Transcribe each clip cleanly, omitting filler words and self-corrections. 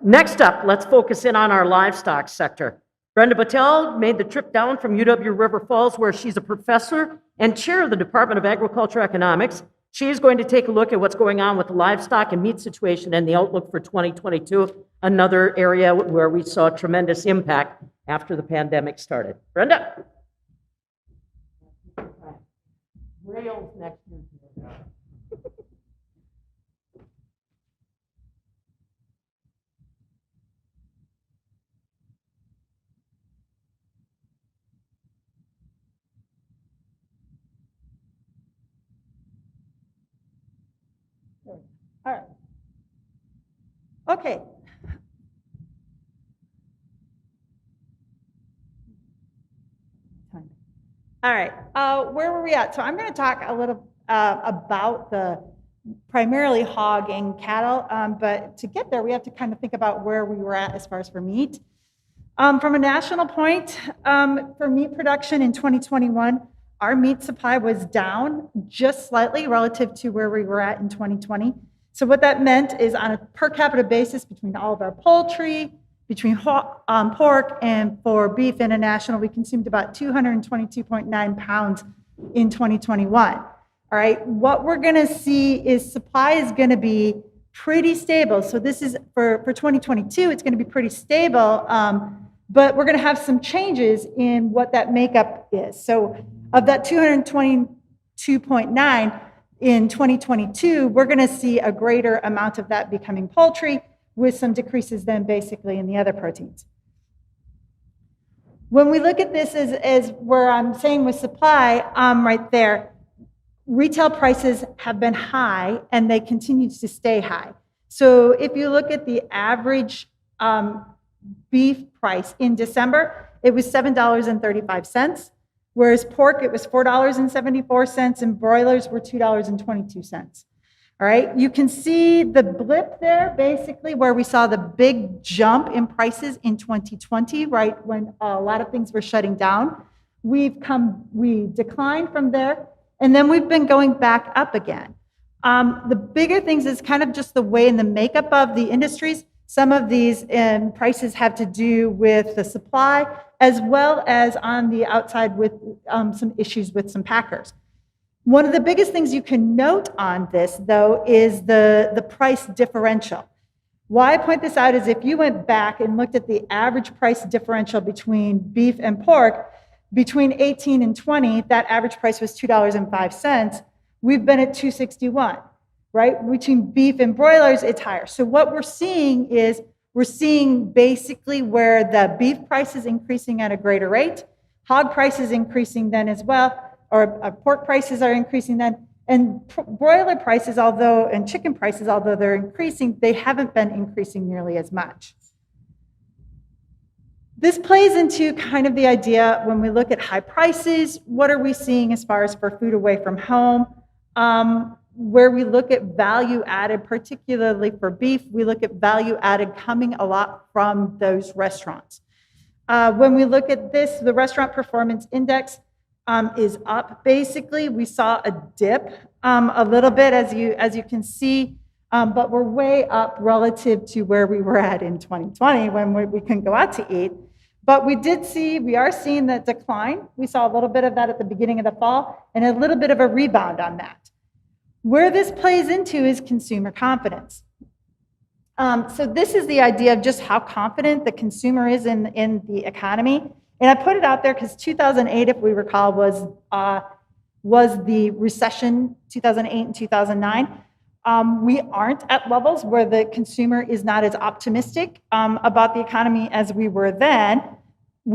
Next up, let's focus in on our livestock sector. Brenda Boetel made the trip down from UW River Falls, where she's a professor and chair of the Department of Agriculture Economics. She is going to take a look at what's going on with the livestock and meat situation and the outlook for 2022, another area where we saw tremendous impact after the pandemic started. Brenda? Rails next year. All right. Okay. All right. Where were we at? So I'm going to talk a little about the primarily hog and cattle, but to get there, we have to kind of think about where we were at as far as for meat. From a national point, for meat production in 2021, our meat supply was down just slightly relative to where we were at in 2020. So what that meant is on a per capita basis between all of our poultry, between pork and for beef international, we consumed about 222.9 pounds in 2021. All right, what we're gonna see is supply is gonna be pretty stable. So this is for 2022, it's gonna be pretty stable, but we're gonna have some changes in what that makeup is. So of that 222.9 in 2022, we're gonna see a greater amount of that becoming poultry with some decreases then basically in the other proteins. When we look at this as where I'm saying with supply, right there, retail prices have been high and they continue to stay high. So if you look at the average beef price in December, it was $7.35. Whereas pork, it was $4.74, and broilers were $2.22. All right, you can see the blip there, basically, where we saw the big jump in prices in 2020, right, when a lot of things were shutting down. We declined from there, and then we've been going back up again. The bigger things is kind of just the way in the makeup of the industries. Some of these prices have to do with the supply, as well as on the outside with some issues with some packers. One of the biggest things you can note on this, though, is the price differential. Why I point this out is if you went back and looked at the average price differential between beef and pork, between 18 and 20, that average price was $2.05. We've been at $2.61, right? Between beef and broilers, it's higher. So what we're seeing is we're seeing basically where the beef price is increasing at a greater rate, hog prices increasing then as well, or pork prices are increasing then, and broiler prices, and chicken prices, although they're increasing, they haven't been increasing nearly as much. This plays into kind of the idea when we look at high prices, what are we seeing as far as for food away from home? Where we look at value added, particularly for beef, we look at value added coming a lot from those restaurants. When we look at this, the Restaurant Performance Index is up. Basically, we saw a dip a little bit, as you can see, but we're way up relative to where we were at in 2020 when we couldn't go out to eat. But we are seeing that decline. We saw a little bit of that at the beginning of the fall and a little bit of a rebound on that. Where this plays into is consumer confidence. So this is the idea of just how confident the consumer is in the economy. And I put it out there because 2008, if we recall, was the recession, 2008 and 2009. We aren't at levels where the consumer is not as optimistic about the economy as we were then. At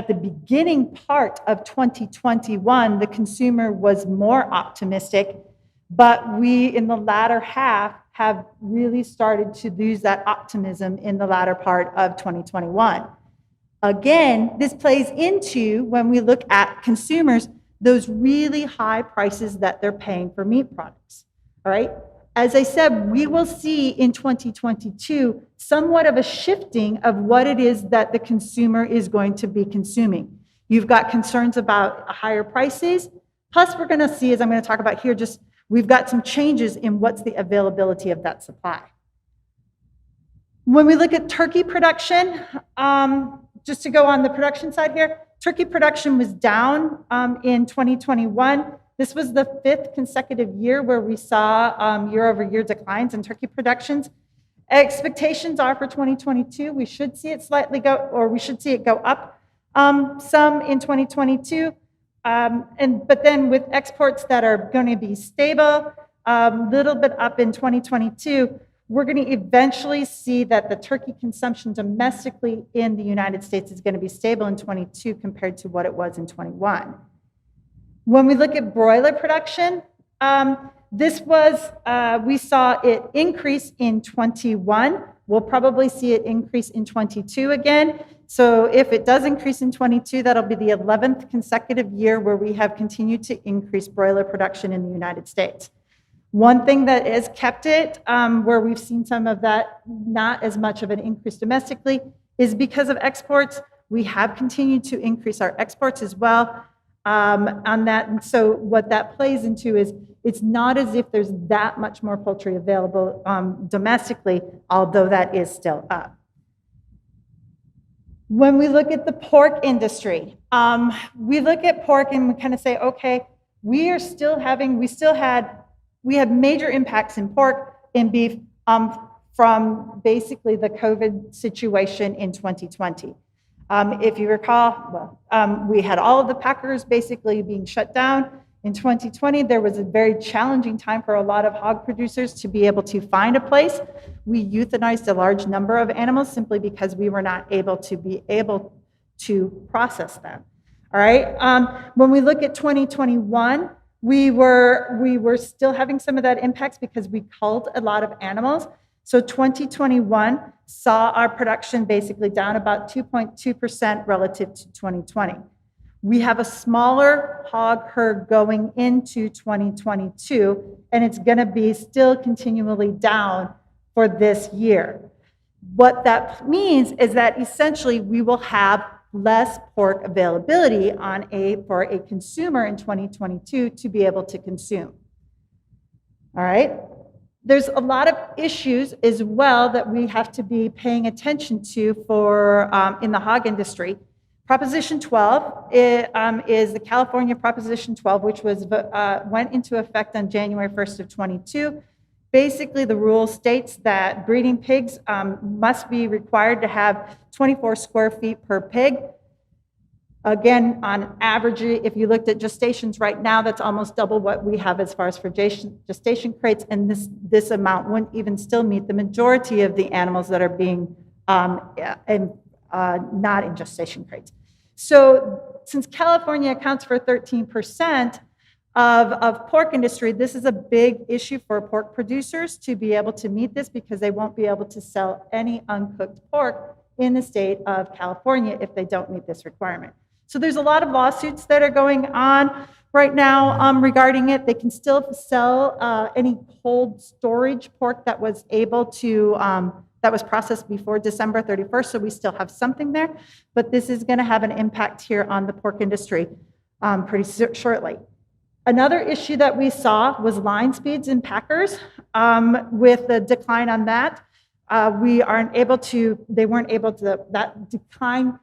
the beginning part of 2021, the consumer was more optimistic, but we in the latter half have really started to lose that optimism in the latter part of 2021. Again, this plays into when we look at consumers, those really high prices that they're paying for meat products, all right? As I said, we will see in 2022 somewhat of a shifting of what it is that the consumer is going to be consuming. You've got concerns about higher prices, plus we're gonna see, as I'm gonna talk about here, we've got some changes in what's the availability of that supply. When we look at turkey production, just to go on the production side here, turkey production was down in 2021. This was the 5th consecutive year where we saw year-over-year declines in turkey productions. Expectations are for 2022, we should see it slightly go, or we should see it go up some in 2022. But then with exports that are going to be stable, little bit up in 2022, we're going to eventually see that the turkey consumption domestically in the United States is going to be stable in 22 compared to what it was in 21. When we look at broiler production, this was, we saw it increase in 21. We'll probably see it increase in 22 again. So if it does increase in 22, that'll be the 11th consecutive year where we have continued to increase broiler production in the United States. One thing that has kept it, where we've seen some of that, not as much of an increase domestically, is because of exports. We have continued to increase our exports as well on that. And so what that plays into is it's not as if there's that much more poultry available domestically, although that is still up. When we look at the pork industry, we look at pork and we kind of say, okay, we had major impacts in pork and beef from basically the COVID situation in 2020. If you recall, we had all of the packers basically being shut down. In 2020, there was a very challenging time for a lot of hog producers to be able to find a place. We euthanized a large number of animals simply because we were not able to process them. All right. When we look at 2021, we were still having some of that impacts because we culled a lot of animals. So 2021 saw our production basically down about 2.2% relative to 2020. We have a smaller hog herd going into 2022, and it's going to be still continually down for this year. What that means is that essentially we will have less pork availability for a consumer in 2022 to be able to consume. All right. There's a lot of issues as well that we have to be paying attention to for in the hog industry. Proposition 12 is the California Proposition 12, which went into effect on January 1st of 22. Basically, the rule states that breeding pigs must be required to have 24 square feet per pig. Again, on average, if you looked at gestations right now, that's almost double what we have as far as for gestation crates, and this amount wouldn't even still meet the majority of the animals that are being not in gestation crates. So since California accounts for 13% of pork industry, this is a big issue for pork producers to be able to meet this because they won't be able to sell any uncooked pork in the state of California if they don't meet this requirement. So there's a lot of lawsuits that are going on right now regarding it. They can still sell any cold storage pork that was able to that was processed before December 31st, so we still have something there, but this is going to have an impact here on the pork industry pretty shortly. Another issue that we saw was line speeds in packers. With the decline on that, that decline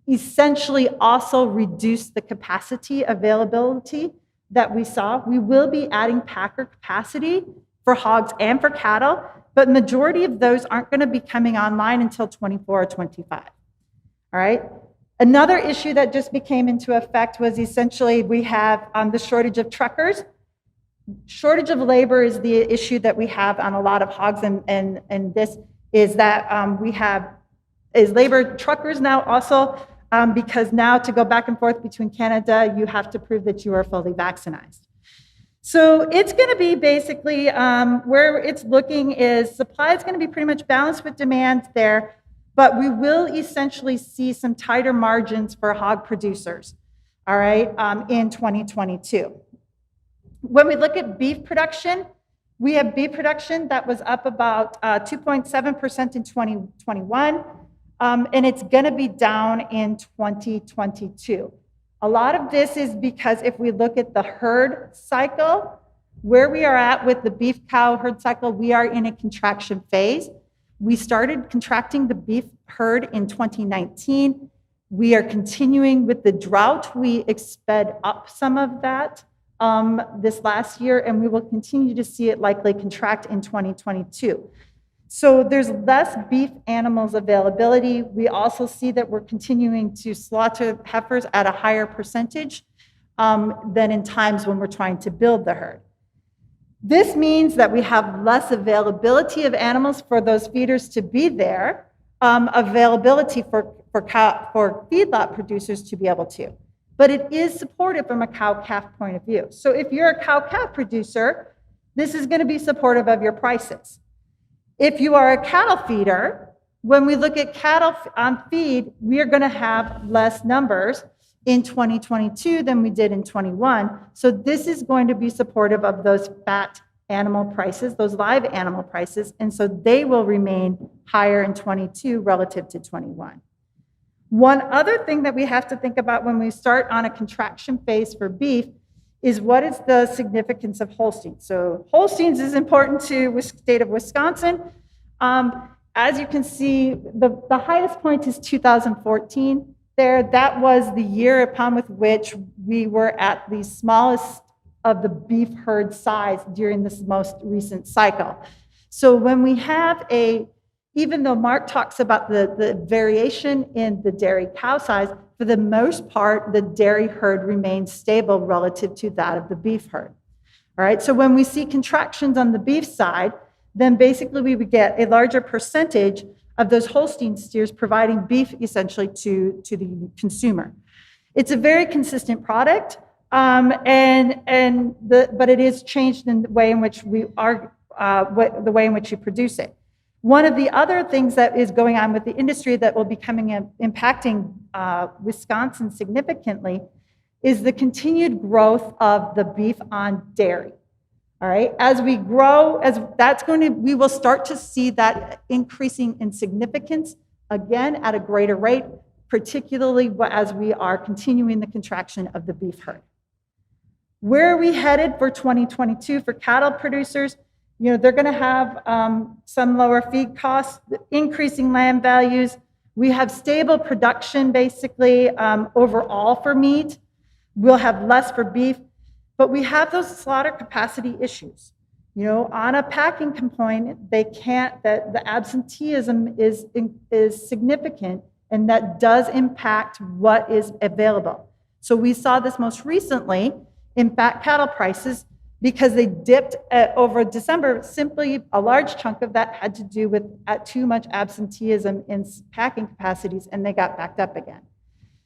essentially also reduced the capacity availability that we saw. We will be adding packer capacity for hogs and for cattle, but majority of those aren't going to be coming online until 24 or 25. All right. Another issue that just became into effect was essentially we have the shortage of truckers. Shortage of labor is the issue that we have on a lot of hogs, and this is that we have labor truckers now also, because now to go back and forth between Canada, you have to prove that you are fully vaccinated. So it's going to be basically where it's looking is supply is going to be pretty much balanced with demand there, but we will essentially see some tighter margins for hog producers, all right, in 2022. When we look at beef production, we have beef production that was up about 2.7% in 2021, and it's going to be down in 2022. A lot of this is because if we look at the herd cycle, where we are at with the beef cow herd cycle, we are in a contraction phase. We started contracting the beef herd in 2019. We are continuing with the drought. We sped up some of that this last year, and we will continue to see it likely contract in 2022. So there's less beef animals availability. We also see that we're continuing to slaughter heifers at a higher percentage than in times when we're trying to build the herd. This means that we have less availability of animals for those feeders to be there, availability for feedlot producers to be able to. But it is supportive from a cow-calf point of view. So if you're a cow-calf producer, this is going to be supportive of your prices. If you are a cattle feeder, when we look at cattle on feed, we are going to have less numbers in 2022 than we did in 21. So this is going to be supportive of those fat animal prices, those live animal prices, and so they will remain higher in 22 relative to 21. One other thing that we have to think about when we start on a contraction phase for beef is what is the significance of Holsteins. So Holsteins is important to the state of Wisconsin. As you can see, the highest point is 2014. That was the year upon with which we were at the smallest of the beef herd size during this most recent cycle. So when we have even though Mark talks about the variation in the dairy cow size, for the most part, the dairy herd remains stable relative to that of the beef herd. All right, so when we see contractions on the beef side, then basically we would get a larger percentage of those Holstein steers providing beef essentially to the consumer. It's a very consistent product, but it is changed in the way in which we are, the way in which you produce it. One of the other things that is going on with the industry that will be impacting Wisconsin significantly is the continued growth of the beef on dairy. All right, as we grow, we will start to see that increasing in significance again at a greater rate, particularly as we are continuing the contraction of the beef herd. Where are we headed for 2022 for cattle producers? They're going to have some lower feed costs, increasing land values. We have stable production basically overall for meat. We'll have less for beef. But we have those slaughter capacity issues. On a packing component, the absenteeism is significant, and that does impact what is available. So we saw this most recently in fat cattle prices because they dipped over December. Simply a large chunk of that had to do with too much absenteeism in packing capacities, and they got backed up again.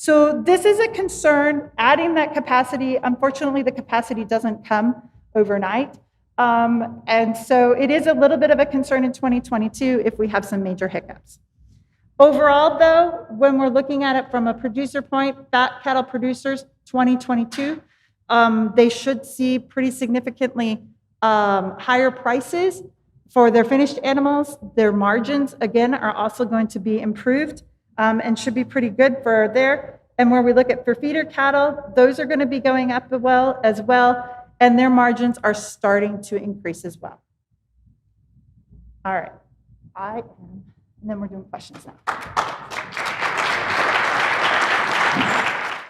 So this is a concern, adding that capacity. Unfortunately, the capacity doesn't come overnight. And so it is a little bit of a concern in 2022 if we have some major hiccups. Overall, though, when we're looking at it from a producer point, fat cattle producers, 2022, they should see pretty significantly higher prices for their finished animals. Their margins, again, are also going to be improved. And should be pretty good for there. And where we look at for feeder cattle, those are going to be going up as well, and their margins are starting to increase as well. All right, and then we're doing questions now.